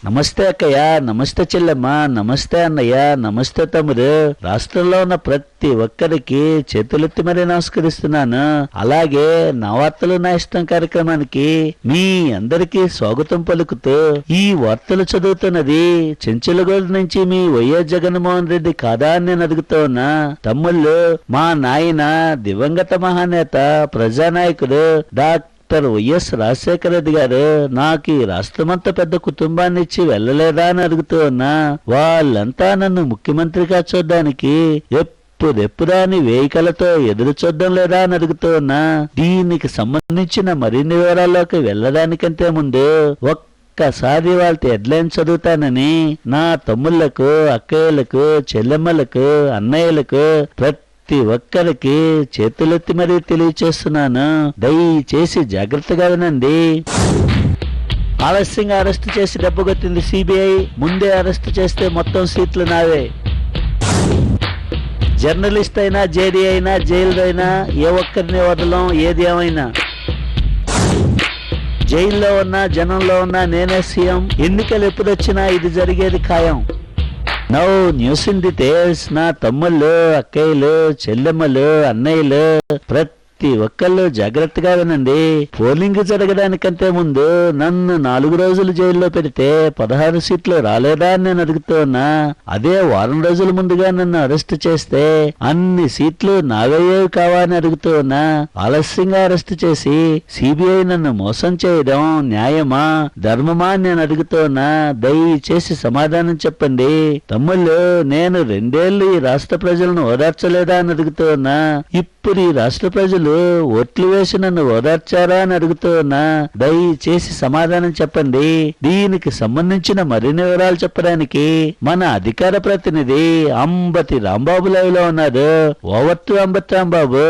నమస్తే అక్కయ్య, నమస్తే చెల్లెమ్మ, నమస్తే అన్నయ్య, నమస్తే తమ్ముడు. రాష్ట్రంలో ఉన్న ప్రతి ఒక్కరికి చేతులెత్తి మరీ నమస్కరిస్తున్నాను. అలాగే నా వార్తలు నా ఇష్టం కార్యక్రమానికి మీ అందరికీ స్వాగతం పలుకుతూ ఈ వార్తలు చదువుతున్నది చెంచులగూడ నుంచి మీ వైఎస్ జగన్మోహన్ రెడ్డి కాదా అని నేను అడుగుతూ ఉన్నా. తమ్ముళ్ళు, మా నాయన దివంగత మహానేత ప్రజానాయకుడు డాక్టర్ వైఎస్ రాజశేఖర రెడ్డి గారు నాకు ఈ రాష్ట్రమంతా పెద్ద కుటుంబాన్ని ఇచ్చి వెళ్ళలేదా అని అడుగుతూ ఉన్నా. వాళ్ళంతా నన్ను ముఖ్యమంత్రిగా చూడడానికి ఎప్పుడెప్పుడా అని వేయికలతో ఎదురు చూడడం లేదా అని అడుగుతూ ఉన్నా. దీనికి సంబంధించిన మరిన్ని వివరాల్లోకి వెళ్ళడానికంటే ముందు ఒక్కసారి వాళ్ళ హెడ్లైన్ చదువుతానని నా తమ్ముళ్లకు, అక్కయ్యలకు, చెల్లెమ్మలకు, అన్నయ్యలకు ప్రతి ఒక్కరికి చేతులెత్తి మరీ తెలియచేస్తున్నాను. దయచేసి జాగ్రత్తగా వినండి. ఆలస్యంగా అరెస్ట్ చేసి దెబ్బకొట్టింది సిబిఐ. ముందే అరెస్ట్ చేస్తే మొత్తం సీట్లు నావే. జర్నలిస్ట్ అయినా, జేడీ అయినా, జైలు అయినా ఏ ఒక్కరిని వదలం. ఏది ఏమైనా జైల్లో ఉన్నా, జనంలో ఉన్నా నేనే సీఎం. ఎన్నికలు ఎప్పుడొచ్చినా ఇది జరిగేది ఖాయం. Now news in details. నా తమ్ముళ్ళు, అక్కయ్యలు, చెల్లెమ్మలు, అన్నయ్యలు ప్రతి ఒక్కళ్ళు జాగ్రత్తగా వినండి. పోలింగ్ జరగడానికంటే ముందు నన్ను 4 రోజులు జైల్లో పెడితే 16 సీట్లు రాలేదా అని నేను అడుగుతూ ఉన్నా. అదే వారం రోజుల ముందుగా నన్ను అరెస్ట్ చేస్తే అన్ని సీట్లు నావయ్యేవి కావా అని అడుగుతూ ఉన్నా. ఆలస్యంగా అరెస్ట్ చేసి సిబిఐ నన్ను మోసం చేయడం న్యాయమా, ధర్మమా అని నేను అడుగుతూ ఉన్నా. దయచేసి సమాధానం చెప్పండి. తమ్ముళ్ళు, నేను 2 ఏళ్లు ఈ రాష్ట్ర ప్రజలను ఓదార్చలేదా అని అడుగుతూ ఉన్నా. ఇప్పుడు ఈ రాష్ట్ర ప్రజలు ఓట్లు వేసి నన్ను ఓదార్చారా అని అడుగుతూ ఉన్నా. దయచేసి సమాధానం చెప్పండి. దీనికి సంబంధించిన మరిన్ని వివరాలు చెప్పడానికి మన అధికార ప్రతినిధి అంబటి రాంబాబు లైవ్ లో ఉన్నారు. Over to Ambati Rambabu.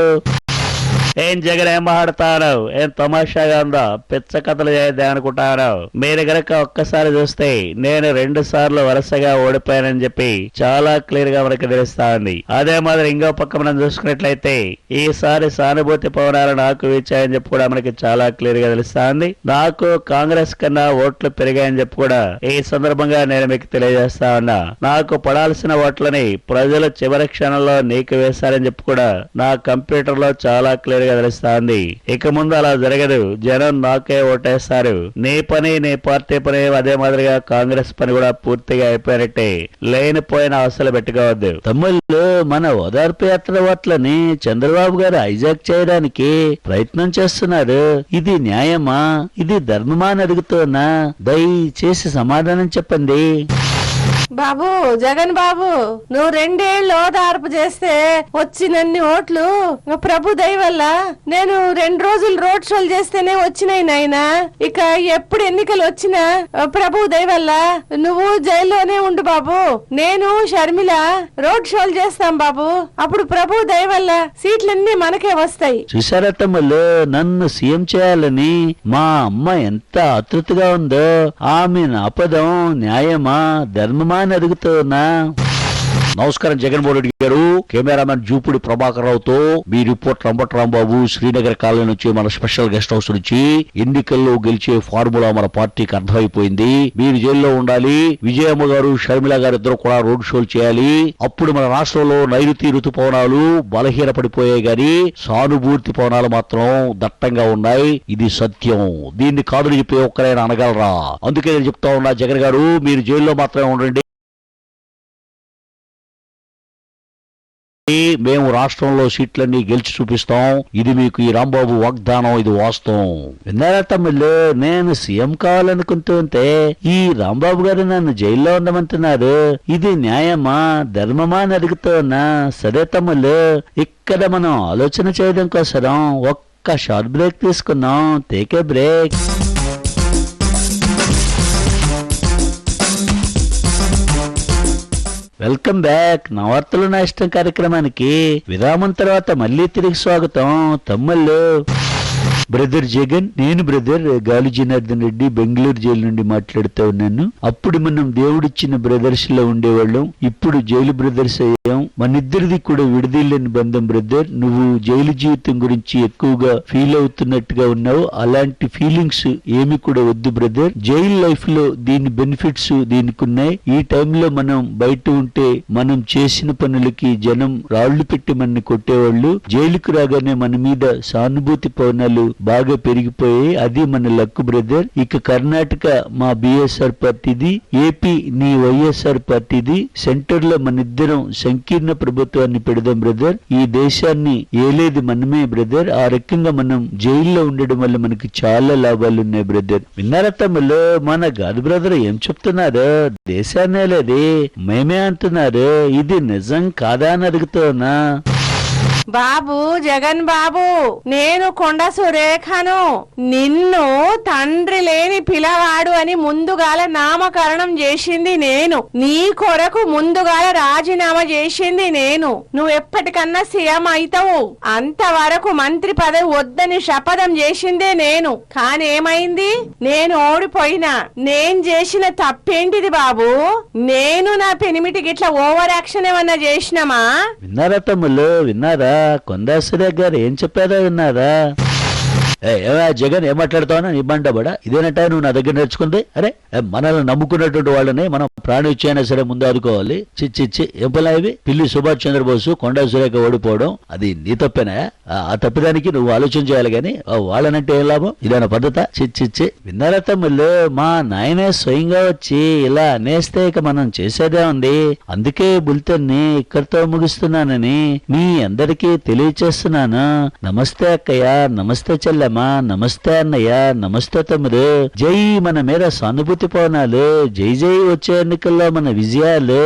ఏం జగన్, ఏం మాట్లాడతారు? ఏం తమాషాగా ఉందో? పిచ్చ కథలు చేద్దాం అనుకుంటారు. మీరు గనక ఒక్కసారి చూస్తే నేను 2 సార్లు వరుసగా ఓడిపోయానని చెప్పి చాలా క్లియర్ గా మనకి తెలుస్తా ఉంది. అదే మాదిరి ఇంకో పక్క మనం చూసుకున్నట్లయితే ఈసారి సానుభూతి పవనాలు నాకు వీచాయని చెప్పి కూడా మనకి చాలా క్లియర్ గా తెలుస్తా ఉంది. నాకు కాంగ్రెస్ కన్నా ఓట్లు పెరిగాయని చెప్పి కూడా ఈ సందర్భంగా నేను మీకు తెలియజేస్తా ఉన్నా. నాకు పడాల్సిన ఓట్లని ప్రజలు చివరి క్షణంలో నీకు వేశారని చెప్పి కూడా నా కంప్యూటర్ లో చాలా క్లియర్ తెలుస్తుంది. ఇక ముందు అలా జరగదు. జనం నాకే ఓటేస్తారు. నీ పని, నీ పార్టీ పని, అదే మాదిరిగా కాంగ్రెస్ పని కూడా పూర్తిగా అయిపోయినట్టే. లేనిపోయిన అవసరం పెట్టుకోవద్దు. తమ్ముళ్ళు, మన ఓదార్పు యాత్ర ఓట్లని చంద్రబాబు గారు హైజాక్ చేయడానికి ప్రయత్నం చేస్తున్నారు. ఇది న్యాయమా, ఇది ధర్మమా అని అడుగుతున్నా. దయచేసి సమాధానం చెప్పండి. బాబు జగన్ బాబు, నువ్వు 2 ఏళ్ళు ఓదార్పు చేస్తే వచ్చినన్ని ఓట్లు ప్రభు దయ వల్ల నేను 2 రోజులు రోడ్ షోలు చేస్తేనే వచ్చినాయి నాయనా. ఇక ఎప్పుడు ఎన్నికలు వచ్చినా ప్రభు దయ వల్ల నువ్వు జైల్లోనే ఉండు బాబు. నేను షర్మిల రోడ్ షోలు చేస్తాం బాబు. అప్పుడు ప్రభు దయ వల్ల సీట్లన్నీ మనకే వస్తాయి. చూసారా తమ్ముళ్ళు, నన్ను సీఎం చేయాలని మా అమ్మ ఎంత ఆతృతగా ఉందో. ఆమె ఆపదం న్యాయమా, ధర్మమా అని అడుగుతున్నా. నమస్కారం జగన్మోహన్ రెడ్డి గారు. కెమెరామెన్ జూపుడి ప్రభాకర్ రావుతో మీ రిపోర్టర్ అంబటి రాంబాబు, శ్రీనగర్ కాలనీ నుంచి, మన స్పెషల్ గెస్ట్ హౌస్ నుంచి. ఎన్నికల్లో గెలిచే ఫార్ములా మన పార్టీకి అర్థమైపోయింది. మీరు జైల్లో ఉండాలి. విజయమ్మ గారు, షర్మిల గారు ఇద్దరు కూడా రోడ్ షోలు చేయాలి. అప్పుడు మన రాష్ట్రంలో నైరుతి ఋతుపవనాలు బలహీన పడిపోయాయి గాని సానుభూతి పవనాలు మాత్రం దట్టంగా ఉన్నాయి. ఇది సత్యం. దీన్ని కాదని చెప్పి ఒక్కరైనా అనగలరా? అందుకే నేను చెప్తా ఉన్నా, జగన్ గారు మీరు జైల్లో మాత్రమే ఉండండి. మేము రాష్ట్రంలో సీట్లన్నీ గెలిచి చూపిస్తాం. ఇది మీకు ఈ రాంబాబు వాగ్దానం. ఇది వాస్తవం. విన్నారా తమ్ముళ్ళు? నేను సీఎం కావాలనుకుంటుంటే ఈ రాంబాబు గారు నన్ను జైల్లో ఉండమంటున్నారు. ఇది న్యాయమా, ధర్మమా అని అడుగుతున్నా. సరే తమ్ముళ్ళు, ఇక్కడ మనం ఆలోచన చేయడం కోసం ఒక్క షార్ట్ బ్రేక్ తీసుకున్నాం. Take a break. Welcome back. నా వార్తలు నా ఇష్టం కార్యక్రమానికి విరామం తర్వాత మళ్ళీ తిరిగి స్వాగతం. తమ్ముళ్ళు, బ్రదర్ జగన్, నేను బ్రదర్ గాలి జనార్దన్ రెడ్డి బెంగళూరు జైలు నుండి మాట్లాడుతూ ఉన్నాను. అప్పుడు మనం దేవుడిచ్చిన బ్రదర్స్ లో ఉండేవాళ్ళం, ఇప్పుడు జైలు బ్రదర్స్ అయ్యాం. మనిద్దరిది కూడా విడదీయలేని బంధం బ్రదర్. నువ్వు జైలు జీవితం గురించి ఎక్కువగా ఫీల్ అవుతున్నట్టుగా ఉన్నావు. అలాంటి ఫీలింగ్స్ ఏమి కూడా వద్దు బ్రదర్. జైల్ లైఫ్ లో దీని బెనిఫిట్స్ దీనికి ఉన్నాయి. ఈ టైంలో మనం బయట ఉంటే మనం చేసిన పనులకి జనం రాళ్లు పెట్టి మనని కొట్టేవాళ్ళు. జైలుకు రాగానే మన మీద సానుభూతి పవనాలు బాగా పెరిగిపోయాయి. అది మన లక్ బ్రదర్. ఇక కర్ణాటక మా బిఎస్ఆర్ పార్టీది, ఏపీ నీ వైఎస్ఆర్ పార్టీది. సెంటర్ లో మనిద్దరం సంకీర్ణ ప్రభుత్వాన్ని పెడదాం బ్రదర్. ఈ దేశాన్ని ఏలేది మనమే బ్రదర్. ఆ రకంగా మనం జైల్లో ఉండడం వల్ల మనకి చాలా లాభాలు ఉన్నాయి బ్రదర్. విన్నారా తమ్ముళ్ళు? మన గాదు బ్రదర్ ఏం చెప్తున్నారు? దేశాన్నే లేది మేమే అంటున్నారు. ఇది నిజం కాదా అని అడుగుతున్నా. బాబు జగన్ బాబు, నేను కొండ సురేఖను. నిన్ను తండ్రి లేని పిల్లవాడు అని ముందుగాల నామకరణం చేసింది నేను. నీ కొరకు ముందుగాల రాజీనామా చేసింది నేను. నువ్వు ఎప్పటికన్నా సీఎం అవుతావు. అంతవరకు మంత్రి పదవి వద్దని శపథం చేసిందే నేను. కానీ ఏమైంది? నేను ఓడిపోయినా. నేను చేసిన తప్పేంటిది బాబు? నేను నా పెనిమిటికి ఇట్లా ఓవర్ యాక్షన్ ఏమన్నా చేసినామా? విన్నారా తమ్ముళ్ళు? విన్నారా? కొండా సురేఖ గారు ఏం చెప్పారో విన్నారా? జగన్ ఏం మాట్లాడుతావు? నీ బండబడా ఇదేనట నువ్వు నా దగ్గర నేర్చుకుంది? అరే మనల్ని నమ్ముకున్నటువంటి వాళ్ళని మనం ప్రాణం ఇచ్చైనా సరే ముందు ఆదుకోవాలి. చిచ్చి ఏం పలా ఇవి? పిల్లి సుభాష్ చంద్రబోసు కొండా సురేఖ ఓడిపోవడం అది నీ తప్పేనా? ఆ తప్పిదానికి నువ్వు ఆలోచన చేయాలి గాని వాళ్ళనంటే ఏం లాభం? ఇదేనా పద్ధత? చిచ్చి విన్నారా తమ్ముళ్ళు? మా నాయనే స్వయంగా వచ్చి ఇలా అనేస్తే ఇక మనం చేసేదే ఉంది. అందుకే బులెటిన్ ని ఇక్కడితో ముగిస్తున్నానని మీ అందరికీ తెలియచేస్తున్నాను. నమస్తే అక్కయ్య, నమస్తే చెల్లెమ్మా, నమస్తే అన్నయ్య, నమస్తే తమ్ముడు. జై మన మీద సానుభూతి పవనాలు. జై జై వచ్చే ఎన్నికల్లో మన విజయాలు.